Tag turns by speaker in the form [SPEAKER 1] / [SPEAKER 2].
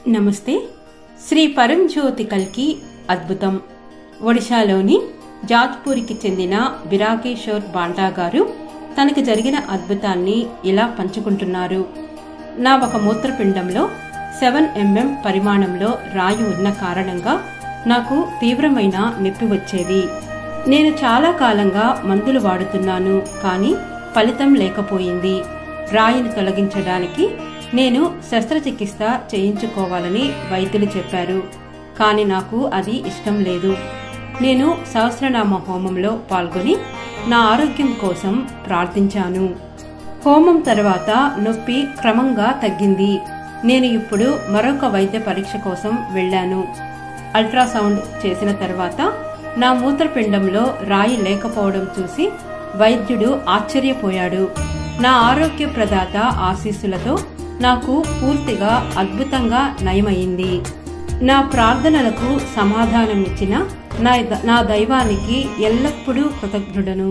[SPEAKER 1] నమస్తే. శ్రీ పరంజ్యోతి కల్కి అద్భుతం. ఒడిశాలోని జాజ్పూర్కి చెందిన బిరాకేశ్వర్ బాండా గారు తనకు జరిగిన అద్భుతాన్ని ఇలా పంచుకుంటున్నారు. నా ఒక మూత్రపిండంలో 7 mm పరిమాణంలో రాయి ఉన్న కారణంగా నాకు తీవ్రమైన నొప్పి వచ్చేది. నేను చాలా కాలంగా మందులు వాడుతున్నాను, కానీ ఫలితం లేకపోయింది. రాయిని తొలగించడానికి నేను శస్త్రచికిత్స చేయించుకోవాలని వైద్యులు చెప్పారు, కానీ నాకు అది ఇష్టం లేదు. నేను సహస్రనామ హోమంలో పాల్గొని నా ఆరోగ్యం కోసం ప్రార్థించాను. హోమం తర్వాత నొప్పి క్రమంగా తగ్గింది. నేను ఇప్పుడు మరొక వైద్య పరీక్ష కోసం వెళ్లాను. అల్ట్రాసౌండ్ చేసిన తర్వాత నా మూత్రపిండంలో రాయి లేకపోవడం చూసి వైద్యుడు ఆశ్చర్యపోయాడు. నా ఆరోగ్య ప్రదాత ఆశీస్సులతో నాకు పూర్తిగా అద్భుతంగా నయమైంది. నా ప్రార్థనలకు సమాధానమిచ్చిన నా దైవానికి ఎల్లప్పుడూ కృతజ్ఞుడను.